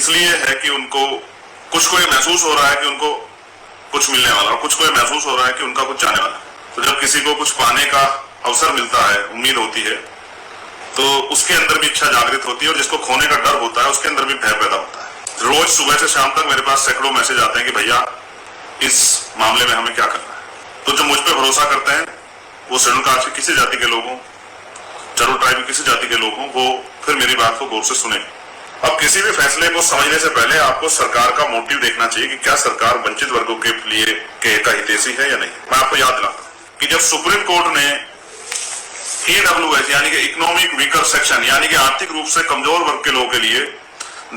इसलिए है कि उनको कुछ को ये महसूस हो रहा है कि उनको कुछ मिलने वाला, और कुछ को ये महसूस हो रहा है कि उनका कुछ जाने वाला। तो जब किसी को कुछ पाने का अवसर मिलता है, उम्मीद होती है, तो उसके अंदर भी इच्छा जागृत होती है, और जिसको खोने का डर होता है उसके अंदर भी भय पैदा होता है। रोज सुबह से शाम तक मेरे पास सैकड़ों मैसेज आते हैं कि भैया इस मामले में हमें क्या करना है। तो जो मुझ पर भरोसा करते हैं वो शेड्यूल कास्ट के किसी जाति के लोग हों, चलो ट्राइब की किसी जाति के लोग हों, वो फिर मेरी बात को गौर से सुने। अब किसी भी फैसले को समझने से पहले आपको सरकार का मोटिव देखना चाहिए कि क्या सरकार वंचित वर्गों के लिए का हितैषी है या नहीं। मैं आपको याद दिलाता हूं कि जब सुप्रीम कोर्ट ने EWS यानी कि इकोनॉमिक वीकर सेक्शन यानी कि आर्थिक रूप से कमजोर वर्ग के लोगों के लिए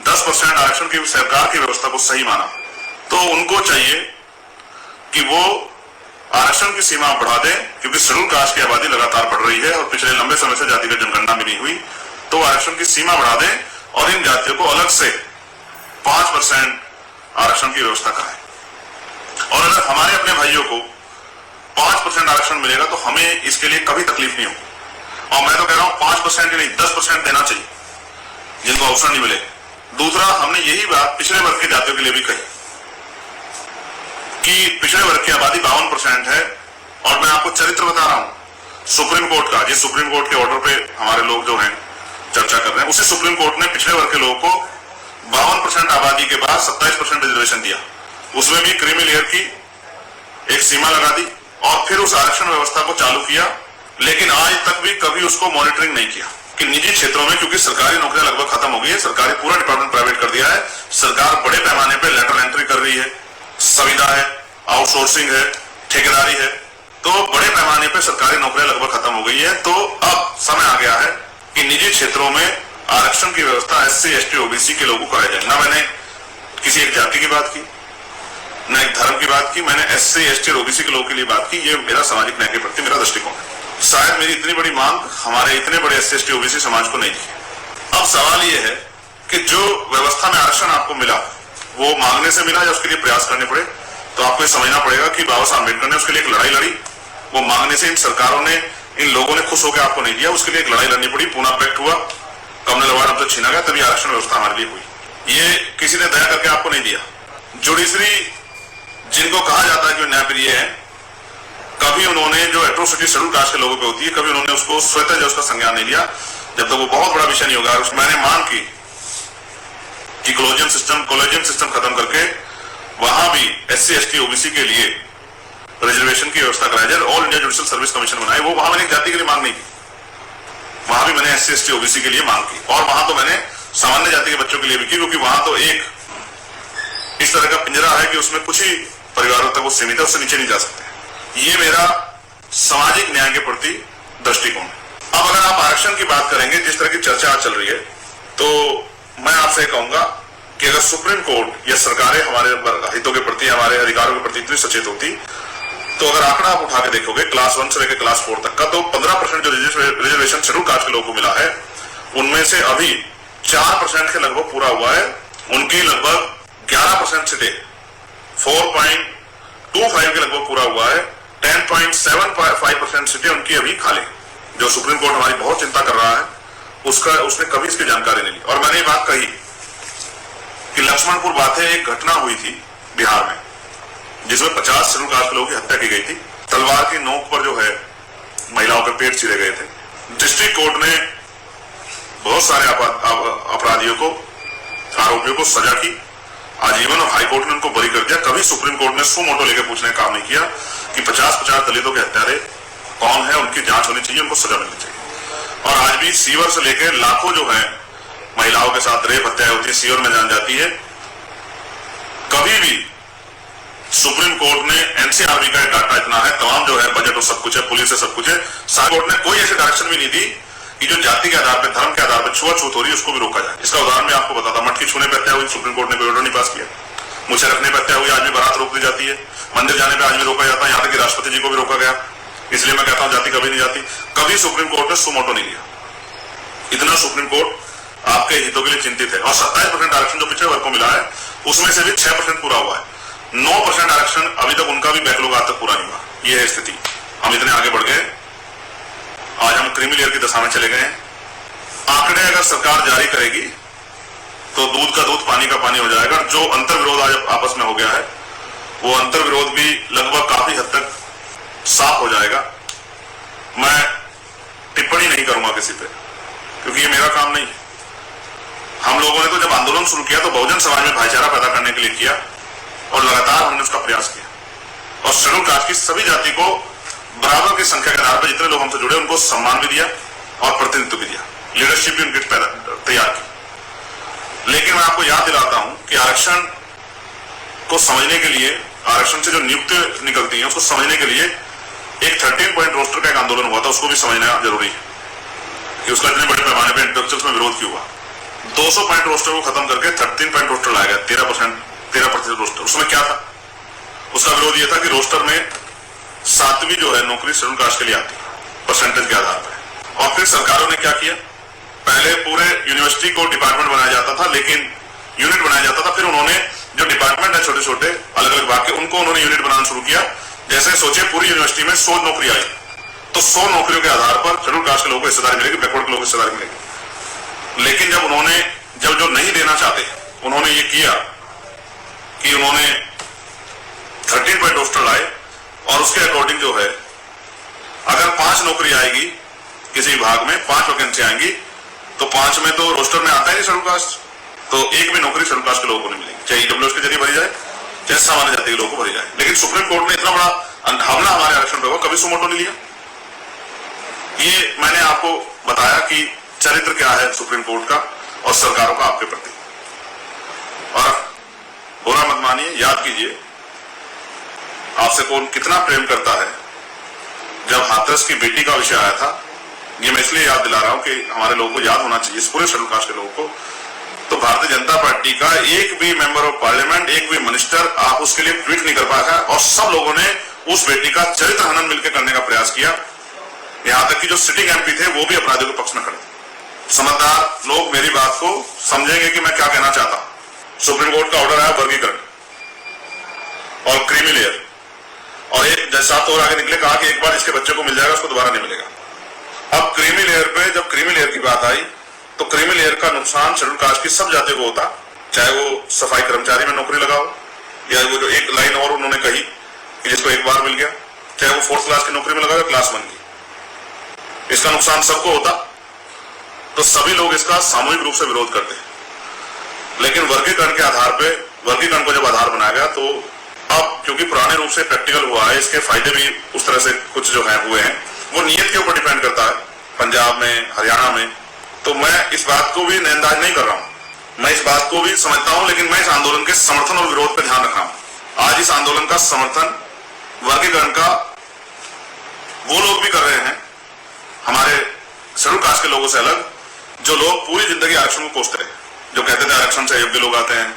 10% आरक्षण की सरकार की व्यवस्था को सही माना, तो उनको चाहिए कि वो आरक्षण की सीमा बढ़ा दें, क्योंकि शेड्यूल कास्ट की आबादी लगातार बढ़ रही है और पिछले लंबे समय से जातिगत जनगणना भी नहीं हुई। तो आरक्षण की सीमा बढ़ा दें और इन जातियों को अलग से 5% आरक्षण की व्यवस्था करें। और अगर हमारे अपने भाइयों को 5% आरक्षण मिलेगा तो हमें इसके लिए कभी तकलीफ नहीं होगी। और मैं तो कह रहा हूं 5% ही नहीं 10% देना चाहिए जिनको अवसर नहीं मिले। दूसरा, हमने यही बात पिछड़े वर्ग की जातियों के लिए भी कही कि पिछड़े वर्ग की आबादी 52% है, और मैं आपको चरित्र बता रहा हूं सुप्रीम कोर्ट का, जिस सुप्रीम कोर्ट के ऑर्डर पे हमारे लोग जो हैं चर्चा कर रहे हैं, उसी सुप्रीम कोर्ट ने पिछड़े वर्ग के लोगों को 52% आबादी के बाद 27% रिजर्वेशन दिया। उसमें भी क्रीमी लेयर की एक सीमा लगा दी और फिर उस आरक्षण व्यवस्था को चालू किया, लेकिन आज तक भी कभी उसको मॉनिटरिंग नहीं किया कि निजी क्षेत्रों में, क्योंकि सरकारी नौकरियां लगभग खत्म हो गई है, सरकारी पूरा डिपार्टमेंट प्राइवेट कर दिया है, सरकार बड़े पैमाने पर लेटरल एंट्री कर रही है, संविदा है, आउटसोर्सिंग है, ठेकेदारी है, तो बड़े पैमाने पर सरकारी नौकरियां लगभग खत्म हो गई है। तो अब समय आ गया है कि निजी क्षेत्रों में आरक्षण की व्यवस्था SC, ST, OBC के लोगों को कराई जाए। ना मैंने किसी एक जाति की बात की, न एक धर्म की बात की, मैंने SC, ST और OBC के लोगों के लिए बात की। ये मेरा सामाजिक न्याय के प्रति मेरा दृष्टिकोण है। शायद मेरी इतनी बड़ी मांग हमारे इतने बड़े SC, ST, OBC समाज को नहीं थी। अब सवाल ये है कि जो व्यवस्था में आरक्षण आपको मिला वो मांगने से मिला या उसके लिए प्रयास करने पड़े, तो आपको ये समझना पड़ेगा कि बाबा साहब अम्बेडकर ने उसके लिए एक लड़ाई लड़ी। वो मांगने से इन सरकारों ने, इन लोगों ने खुश होकर आपको नहीं दिया, उसके लिए एक लड़ाई लड़नी पड़ी, पूना पैक्ट हुआ, कम्युनल अवार्ड हमसे छीना गया, तभी आरक्षण व्यवस्था हमारे लिए हुई। ये किसी ने दया करके आपको नहीं दिया। जुडिशरी जिनको कहा जाता है कि न्यायप्रिय है, कभी उन्होंने जो एट्रोसिटी शेड्यूल कास्ट के लोगों पे होती है, कभी उन्होंने उसको स्वतः जो उसका संज्ञान नहीं लिया, जब तक वो बहुत बड़ा विषय नहीं होगा। मैंने मांग की कि कोलेजियम सिस्टम खत्म करके वहां भी SC, ST, OBC के लिए रिजर्वेशन की व्यवस्था कराई जाए, all India judicial service commission बनाए। वो वहां मैंने जाति के लिए मांग नहीं की, वहां भी मैंने SC, ST, OBC के लिए मांग की, और वहां तो मैंने सामान्य जाति के बच्चों के लिए भी की, क्योंकि वहां तो एक इस तरह का पिंजरा है कि उसमें कुछ ही परिवारों तक वो सीमित है, उससे नीचे नहीं जा सकते। ये मेरा सामाजिक न्याय के प्रति दृष्टिकोण है। अब अगर आप आरक्षण की बात करेंगे, जिस तरह की चर्चा आज चल रही है, तो मैं आपसे कहूंगा कि अगर सुप्रीम कोर्ट या सरकारें हमारे हितों के प्रति, हमारे अधिकारों के प्रति इतनी सचेत होती, तो अगर आंकड़ा आप उठा के देखोगे क्लास 1 से लेकर क्लास 4 तक का, तो 15% जो रिजर्वेशन शेड्यूल कास्ट के लोगों को मिला है, उनमें से अभी 4% के लगभग पूरा हुआ है। उनकी लगभग 11% सीटें 4.25 के लगभग पूरा हुआ है। 10.75% सीटें उनकी अभी खाली, जो सुप्रीम कोर्ट हमारी बहुत चिंता कर रहा है, उसने कभी इसकी जानकारी नहीं ली। और मैंने ये बात कही कि लक्ष्मणपुर बातें एक घटना हुई थी बिहार में, जिसमें 50 शेड्यूल कास्ट लोगों की हत्या की गई थी। तलवार की नोक पर जो है महिलाओं के पेट चीरे गए थे। डिस्ट्रिक्ट कोर्ट ने बहुत सारे अपराधियों को, आरोपियों को सजा की आजीवन, और हाई कोर्ट ने उनको बरी कर दिया। कभी सुप्रीम कोर्ट ने सुमोटो लेकर पूछने का काम नहीं किया कि 50 दलितों के हत्यारे कौन है, उनकी जांच होनी चाहिए, उनको सजा मिलनी चाहिए। और आज भी सीवर से लेकर लाखों जो है महिलाओं के साथ रेप हत्या होती है, सीवर में जान जाती है। कभी भी सुप्रीम कोर्ट ने NCRB का डाटा इतना है, तमाम जो है बजट और सब कुछ है, पुलिस है, सब कुछ है, सारी कोर्ट ने कोई ऐसी डायरेक्शन भी नहीं दी कि जो जाति के आधार पर, धर्म के आधार पर छुआछूत हो रही है उसको भी रोका जाए। इसका उदाहरण मैं आपको बताता हूं। मटकी छूने पर हत्या हुई, सुप्रीम कोर्ट ने कोई ऑर्डर नहीं पास किया। मुझे रखने पर हत्या हुई, आज भी बारात रोक दी जाती है। मंदिर जाने पर आज भी रोका जाता है, यहाँ तक कि राष्ट्रपति जी को भी रोका गया। इसलिए मैं कहता हूं जाति कभी नहीं जाती। कभी सुप्रीम कोर्ट ने सुमोटो नहीं लिया। इतना सुप्रीम कोर्ट आपके हितों के लिए चिंतित है। और 27% आरक्षण जो पिछड़े वर्ग को मिला है, उसमें से भी 6% पूरा हुआ है। 9% आरक्षण अभी तक उनका भी बैकलॉग आज तक पूरा नहीं हुआ। यह है स्थिति। हम इतने आगे बढ़ गए, आज हम क्रीमी लेयर की दशा में चले गए हैं। आंकड़े अगर सरकार जारी करेगी तो दूध का दूध पानी का पानी हो जाएगा। जो अंतर विरोध आज आपस में हो गया है वो अंतर विरोध भी लगभग काफी हद तक साफ हो जाएगा। मैं टिप्पणी नहीं करूंगा किसी पे, क्योंकि ये मेरा काम नहीं है। हम लोगों ने तो जब आंदोलन शुरू किया तो बहुजन समाज में भाईचारा पैदा करने के लिए किया और लगातार हमने उसका प्रयास किया और शेड्यूल कास्ट की सभी जाति को बराबर की संख्या के आधार पर जितने लोग हमसे जुड़े उनको सम्मान भी दिया और प्रतिनिधित्व भी दिया, लीडरशिप भी उनकी तैयार की। लेकिन मैं आपको याद दिलाता हूं कि आरक्षण को समझने के लिए, आरक्षण से जो नियुक्ति निकलती है उसको समझने के लिए एक 13 पॉइंट रोस्टर का एक आंदोलन हुआ था, उसको भी समझना जरूरी है कि उसका इतने बड़े पैमाने पर इंटेलेक्चुअल्स में विरोध क्यों हुआ। 200 पॉइंट रोस्टर को खत्म करके 13 पॉइंट रोस्टर लाया गया, 13% रोस्टर। उसमें क्या था? उसका विरोध यह था कि रोस्टर में 7वीं जो है नौकरी शेड्यूल कास्ट के लिए आती है परसेंटेज के आधार पर। और फिर सरकारों ने क्या किया, पहले पूरे यूनिवर्सिटी को डिपार्टमेंट बनाया जाता था, लेकिन यूनिट बनाया जाता था। फिर उन्होंने जो डिपार्टमेंट है छोटे छोटे अलग अलग भाग के, उनको उन्होंने यूनिट बनाना शुरू किया। जैसे सोचिए पूरी यूनिवर्सिटी में 100 नौकरी आई तो 100 नौकरियों के आधार पर शेड्यूल कास्ट के लोगों को हिस्सेदारी मिलेगी, बैकवर्ड के लोगों को हिस्सेदारी मिलेगी। लेकिन जब उन्होंने जो नहीं देना चाहते उन्होंने ये किया कि उन्होंने 13 पॉइंट रोस्टर लाए और उसके अकॉर्डिंग जो है अगर 5 नौकरी आएगी किसी विभाग में, 5 वैकेंसी आएंगी तो 5 में तो रोस्टर में आता है शेड्यूल कास्ट, तो एक भी नौकरी शेड्यूल कास्ट के लोगों को नहीं मिलेगी, चाहे ईडब्ल्यूएस के जरिए भरी जाए चाहे सामान्य जाति के लोगों को भरी जाए। लेकिन सुप्रीम कोर्ट ने इतना बड़ा हमला हमारे आरक्षण पर हुआ, कभी सुमोटो नहीं लिया। ये मैंने आपको बताया कि चरित्र क्या है सुप्रीम कोर्ट का और सरकारों का आपके प्रति। और बुरा मत मानिए, याद कीजिए आपसे कौन कितना प्रेम करता है। जब हाथरस की बेटी का विषय आया था, ये मैं इसलिए याद दिला रहा हूं कि हमारे लोगों को याद होना चाहिए, इस पूरे शेड्यूल कास्ट के लोगों को, तो भारतीय जनता पार्टी का एक भी मेंबर ऑफ पार्लियामेंट, एक भी मिनिस्टर आप उसके लिए ट्वीट नहीं कर पाया और सब लोगों ने उस बेटी का चरित्र हनन मिलकर करने का प्रयास किया। यहां तक कि जो सिटिंग एमपी थे वो भी अपराधियों के पक्ष में खड़े। समझदार लोग मेरी बात को समझेंगे कि मैं क्या कहना चाहता हूं। सुप्रीम कोर्ट का ऑर्डर आया वर्गीकरण और क्रीमी लेयर, और एक जज साहब तो और आगे निकले, कहा कि एक बार इसके बच्चे को मिल जाएगा उसको दोबारा नहीं मिलेगा। अब क्रीमी लेयर पे जब क्रीमी लेयर की बात आई तो क्रीमी लेयर का नुकसान शेड्यूल कास्ट की सब जातियों को होता, चाहे वो सफाई कर्मचारी में नौकरी लगाओ या वो जो एक लाइन और उन्होंने कही कि जिसको एक बार मिल गया, चाहे वो 4th क्लास की नौकरी में लगाओ या क्लास 1 की, इसका नुकसान सबको होता। तो सभी लोग इसका सामूहिक रूप से विरोध करते हैं। लेकिन वर्गीकरण के आधार पे, वर्गीकरण को जब आधार बनाया गया तो अब क्योंकि पुराने रूप से प्रैक्टिकल हुआ है, इसके फायदे भी उस तरह से कुछ जो है हुए हैं, वो नियत के ऊपर डिपेंड करता है पंजाब में, हरियाणा में। तो मैं इस बात को भी नजरअंदाज नहीं कर रहा हूं, मैं इस बात को भी समझता हूं, लेकिन मैं इस आंदोलन के समर्थन और विरोध पर ध्यान रख रहा हूं। आज इस आंदोलन का समर्थन वर्गीकरण का वो लोग भी कर रहे हैं हमारे शेड्यूल कास्ट के लोगों से अलग, जो लोग पूरी जिंदगी आरक्षण को कोसते रहे, जो कहते थे आरक्षण से अयोग्य लोग आते हैं,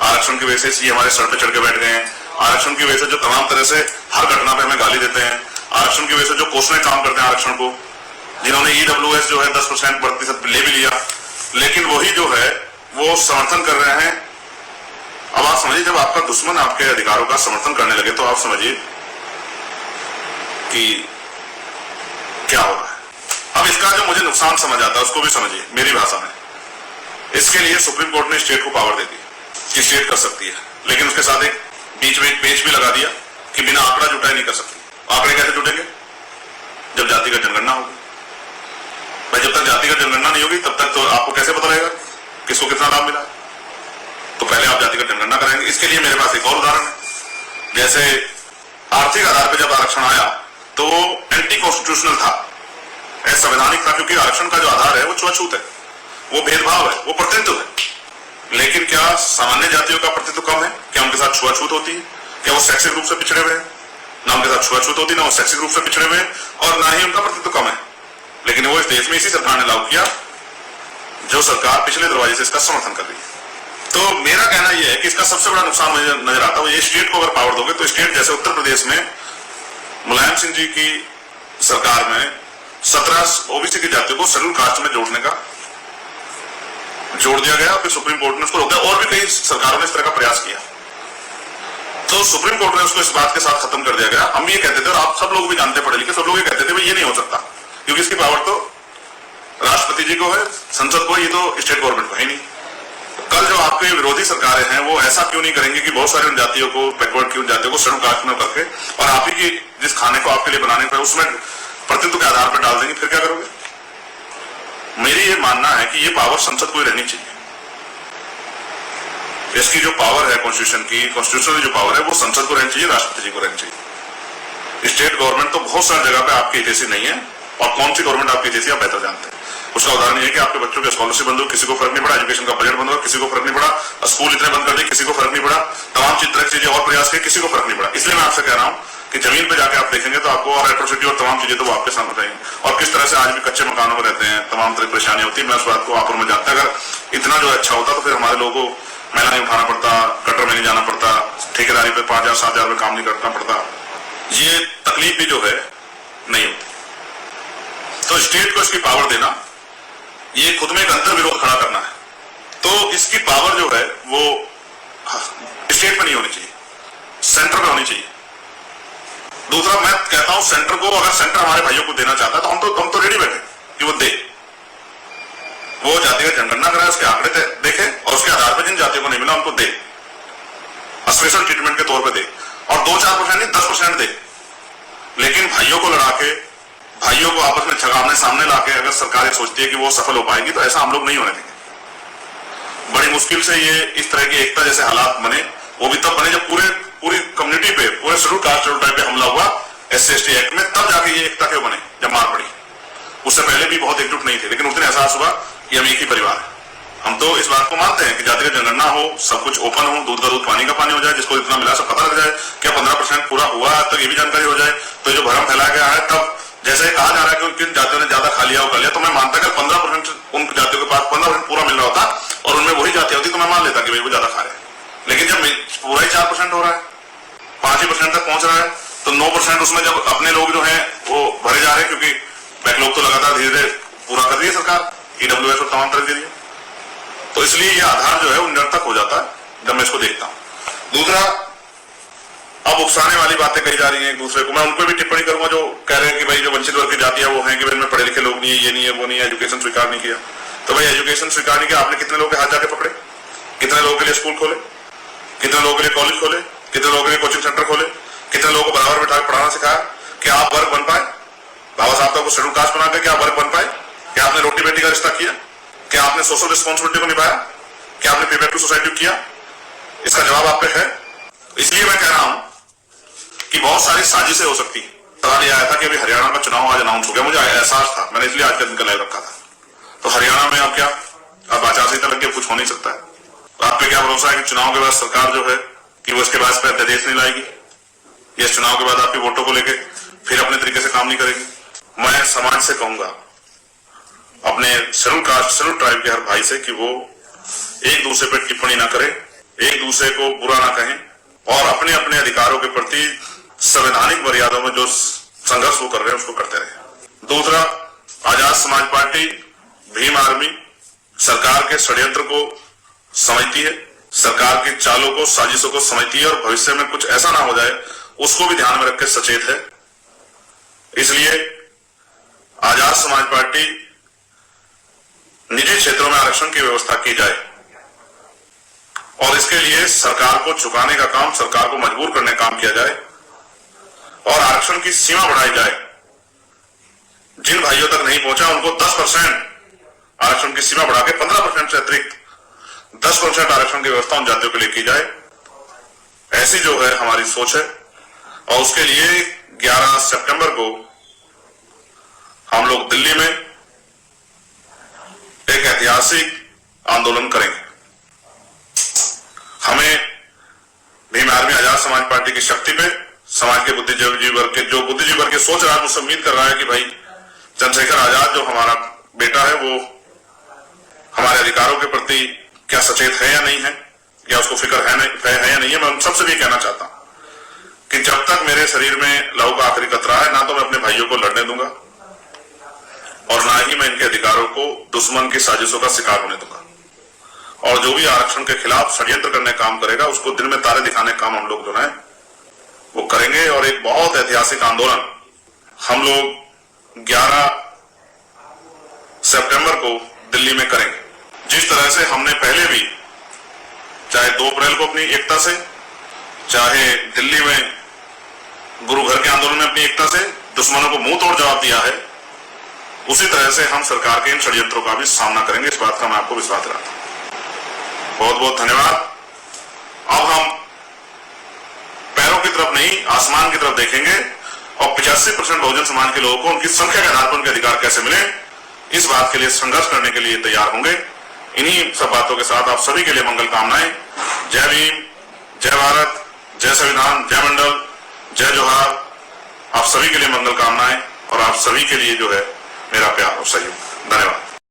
आरक्षण की वजह से ये हमारे सर पे चढ़ के बैठ गए हैं, आरक्षण की वजह से जो तमाम तरह से हर घटना पे हमें गाली देते हैं, आरक्षण की वजह से जो कोसने काम करते हैं आरक्षण को, जिन्होंने ईडब्ल्यूएस जो है 10% ले भी लिया, लेकिन वही जो है वो समर्थन कर रहे हैं। अब आप समझिए, जब आपका दुश्मन आपके अधिकारों का समर्थन करने लगे तो आप समझिए कि क्या हो रहा है। अब इसका जो मुझे नुकसान समझ आता है उसको भी समझिए मेरी भाषा में। इसके लिए सुप्रीम कोर्ट ने स्टेट को पावर दे दी कि स्टेट कर सकती है, लेकिन उसके साथ एक बीच में एक पेज भी लगा दिया कि बिना आंकड़ा जुटाए नहीं कर सकती। आंकड़े कैसे जुटेंगे? जब जातिगत जनगणना होगी। भाई जब तक जातिगत जनगणना नहीं होगी तब तक तो आपको कैसे पता रहेगा किसको कितना लाभ मिला? तो पहले आप जातिगत जनगणना कराएंगे। इसके लिए मेरे पास एक और उदाहरण है। जैसे आर्थिक आधार पर जब आरक्षण आया तो वो एंटी कॉन्स्टिट्यूशनल था, असंवैधानिक था, क्योंकि आरक्षण का जो आधार है वो छुआछूत है, वो भेदभाव है, वो प्रतिनिधित्व है। लेकिन क्या सामान्य जातियों का प्रतिनिधित्व कम है? क्या उनके साथ छुआछूत होती है? क्या वो शैक्षिक रूप से पिछड़े हुए हैं? ना उनके साथ छुआछूत होती, ना वो शैक्षिक रूप से पिछड़े हुए हैं, और ना ही उनका प्रतिनिधित्व कम है। लेकिन वो इस देश में इसी सरकार ने लागू किया जो सरकार पिछले दरवाजे से इसका समर्थन कर रही है। तो मेरा कहना यह है कि इसका सबसे बड़ा नुकसान मुझे नजर आता है, ये स्टेट को अगर पावर दोगे तो स्टेट जैसे उत्तर प्रदेश में मुलायम सिंह जी की सरकार में 17 ओबीसी की जातियों को शेड्यूल कास्ट में जोड़ दिया गया, फिर सुप्रीम कोर्ट ने उसको रोक दिया, और भी कई सरकारों ने इस तरह का प्रयास किया। तो सुप्रीम कोर्ट ने उसको इस बात के साथ खत्म कर दिया गया। हम ये कहते थे, और आप सब लोग भी जानते पढ़े लिखे, सब लोग ये कहते थे भाई ये नहीं हो सकता, क्योंकि इसकी पावर तो राष्ट्रपति जी को है, संसद को, ये तो स्टेट गवर्नमेंट को है नहीं। कल आपके विरोधी सरकारें हैं वो ऐसा क्यों नहीं करेंगे कि बहुत सारी उन जातियों को, बैकवर्ड की उन जातियों को शेड्यूल कास्ट में करके और आप ही की जिस खाने को आपके लिए बनाने पर उसमें प्रतिनिधित्व के आधार पर डाल देंगे, फिर क्या करोगे? मेरी ये मानना है कि ये पावर संसद को ही रहनी चाहिए। इसकी जो पावर है कॉन्स्टिट्यूशन की, कॉन्स्टिट्यूशनल जो पावर है वो संसद को रहनी चाहिए, राष्ट्रपति जी को रहनी चाहिए। स्टेट गवर्नमेंट तो बहुत सारी जगह पे आपकी जैसी नहीं है, और कौन सी गवर्नमेंट आपकी जैसी आप बेहतर जानते हैं। उसका उदाहरण ये है कि आपके बच्चों के स्कॉलरशिप बंद हो, किसी को फर्क नहीं पड़ा, एजुकेशन का बजट बंद हो, किसी को फर्क नहीं पड़ा, स्कूल इतने बंद कर दिए, किसी को फर्क नहीं पड़ा, तमाम चीजें और प्रयास किए, किसी को फर्क नहीं पड़ा। इसलिए मैं आपसे कह रहा हूं कि जमीन पे जाके आप देखेंगे तो आपको और एट्रोसिटी और तमाम चीजें तो वो आपके सामने रहेंगी, और किस तरह से आज भी कच्चे मकानों में रहते हैं, तमाम तरह की परेशानी होती है। मैं उस बात को आप और मैं जानता, अगर इतना जो अच्छा होता तो फिर हमारे लोगों को मैला नहीं उठाना पड़ता, कटर में नहीं जाना पड़ता, ठेकेदारी पे 5,000 7,000 में काम नहीं करना पड़ता, ये तकलीफ भी जो है नहीं होती। तो स्टेट को इसकी पावर देना, ये खुद में एक अंतर विरोध खड़ा करना है। तो इसकी पावर जो है वो स्टेट में नहीं होनी चाहिए, सेंटर में होनी चाहिए। दूसरा मैं कहता हूं सेंटर को, अगर सेंटर हमारे भाइयों को देना चाहता है तो हम तो रेडी बैठे कि वो दे, वो जातिगत जनगणना कराए, उसके आंकड़े देखे और उसके आधार पर जिन जातियों को नहीं मिला उनको दे, स्पेशल ट्रीटमेंट के तौर पे दे, और 2-4% नहीं 10% दे। लेकिन भाइयों को लड़ा के, भाइयों को आपस में छगामने सामने लाके अगर सरकार सोचती है कि वो सफल हो पाएगी तो ऐसा हम लोग नहीं होने देंगे। बड़ी मुश्किल से ये इस तरह की एकता जैसे हालात बने, वो भी तब बने जब पूरी कम्युनिटी पे, पूरे शेड्यूल कास्ट शेड्यूल ट्राइब पे हमला हुआ SC/ST एक्ट में, तब जाके ये एकता क्यों बने जब मार पड़ी। उससे पहले भी बहुत एकजुट नहीं थे, लेकिन उस दिन एहसास हुआ कि हम एक ही परिवार है। हम तो इस बात को मानते हैं कि जातिगत जनगणना हो, सब कुछ ओपन हो, दूध का दूध पानी का पानी हो जाए, जिसको इतना मिला सब पता लग जाए, क्या 15% पूरा हुआ तक तो ये भी जानकारी हो जाए। तो जो भ्रम फैलाया गया है, तब जैसे कहा जा रहा है कि किन जातियों ने ज्यादा खा लिया, वो कर लिया, तो मैं मानता कि 15% उन जातियों के पास 15% पूरा मिल रहा होता और उनमें वही जातियां होती तो मैं मान लेता कि भाई वो ज्यादा खा रहे हैं। लेकिन जब पूरा ही 4% हो रहा है, 5% तक पहुंच रहा है, तो 9% उसमें जब अपने लोग जो है वो भरे जा रहे हैं, क्योंकि बैकलॉग तो लगातार धीरे धीरे पूरा कर रही है सरकार, EWS और तमाम तरह के लिए, तो इसलिए ये आधार जो है वो निरर्थक हो जाता है जब मैं इसको देखता हूं। दूसरा, अब उकसाने वाली बातें कही जा रही हैं एक दूसरे को, मैं उनको भी टिप्पणी करूंगा जो कह रहे हैं कि भाई जो वंचित वर्ग की जातियां वो हैं कि भाई इनमें पढ़े लिखे लोग नहीं है, ये नहीं है, वो नहीं है, एजुकेशन स्वीकार नहीं किया। तो भाई एजुकेशन स्वीकार नहीं किया, आपने कितने लोगों के हाथ जाके पकड़े, कितने लोगों के लिए स्कूल खोले, कितने लोगों के लिए कॉलेज खोले, कितने लोगों के लिए कोचिंग सेंटर खोले, कितने लोगों को बराबर बिठा पढ़ाना सिखाया? क्या आप वर्ग बन पाए? बाबा साहब का शेड्यूल कास्ट बना के क्या वर्ग बन पाए? क्या आपने रोटी बेटी का रिश्ता किया? क्या आपने सोशल रिस्पॉन्सिबिलिटी को निभाया? क्या आपने पे बैक टू सोसाइटी किया? इसका जवाब आप पे है। इसलिए मैं कह रहा हूं कि बहुत सारी साजिशें हो सकती है। सवाल यह आया था कि अभी हरियाणा का चुनाव आज अनाउंस हो गया, मुझे एहसास था, मैंने इसलिए आज का दिन का लाइव रखा था। तो हरियाणा में अब क्या, अब आचार संहिता लग के कुछ हो नहीं सकता है। तो आप पे क्या भरोसा है कि चुनाव के बाद सरकार जो है कि वो इसके बाद पे अध्यादेश नहीं लाएगी, या चुनाव के बाद आपकी वोटों को लेके फिर अपने तरीके से काम नहीं करेगी? मैं समाज से कहूंगा, अपने शेड्यूल कास्ट शेड्यूल ट्राइब के हर भाई से, कि वो एक दूसरे पर टिप्पणी ना करें, एक दूसरे को बुरा ना कहें, और अपने अपने अधिकारों के प्रति संवैधानिक मर्यादाओं में जो संघर्ष वो कर रहे हैं उसको करते रहे। दूसरा, आजाद समाज पार्टी, भीम आर्मी सरकार के षड्यंत्र को समझती है, सरकार की चालों को, साजिशों को समझती है, और भविष्य में कुछ ऐसा ना हो जाए उसको भी ध्यान में रख के सचेत है। इसलिए आजाद समाज पार्टी निजी क्षेत्रों में आरक्षण की व्यवस्था की जाए, और इसके लिए सरकार को झुकाने का काम, सरकार को मजबूर करने का काम किया जाए, और आरक्षण की सीमा बढ़ाई जाए। जिन भाइयों तक नहीं पहुंचा उनको 10% आरक्षण की सीमा बढ़ा के 15% से अतिरिक्त 10% आरक्षण की व्यवस्था उन जातियों के लिए की जाए। ऐसी जो है हमारी सोच है, और उसके लिए 11 सितंबर को हम लोग दिल्ली में एक ऐतिहासिक आंदोलन करेंगे। हमें भीम आर्मी आजाद समाज पार्टी की शक्ति पे, समाज के बुद्धिजीवी वर्ग के, जो बुद्धिजीवी वर्ग की सोच रहा है, मुझसे उम्मीद कर रहा है कि भाई चंद्रशेखर आजाद जो हमारा बेटा है वो हमारे अधिकारों के प्रति क्या सचेत है या नहीं है, या उसको फिक्र है या नहीं है। मैं उन सबसे भी कहना चाहता हूं कि जब तक मेरे शरीर में लहू का आखिरी कतरा है, ना तो मैं अपने भाइयों को लड़ने दूंगा, और ना ही मैं इनके अधिकारों को दुश्मन की साजिशों का शिकार होने दूंगा। और जो भी आरक्षण के खिलाफ षड्यंत्र करने काम करेगा उसको दिन में तारे दिखाने काम हम लोग जो है वो करेंगे। और एक बहुत ऐतिहासिक आंदोलन हम लोग 11 सितंबर को दिल्ली में करेंगे। जिस तरह से हमने पहले भी चाहे 2 अप्रैल को अपनी एकता से, चाहे दिल्ली में गुरु घर के आंदोलन में अपनी एकता से दुश्मनों को मुंह तोड़ जवाब दिया है, उसी तरह से हम सरकार के इन षड्यंत्रों का भी सामना करेंगे। इस बात का मैं आपको विश्वास दिलाता हूं। बहुत बहुत धन्यवाद। अब हम पैरों की तरफ नहीं, आसमान की तरफ देखेंगे और 85% बहुजन समाज के लोगों को उनकी संख्या के आधार पर उनके अधिकार कैसे मिले, इस बात के लिए संघर्ष करने के लिए तैयार होंगे। इन्हीं सब बातों के साथ आप सभी के लिए मंगल कामनाएं। जय भीम, जय भारत, जय संविधान, जय मंडल, जय जोहार। आप सभी के लिए मंगल कामनाएं और आप सभी के लिए जो है मेरा प्यार और सहयोग। धन्यवाद।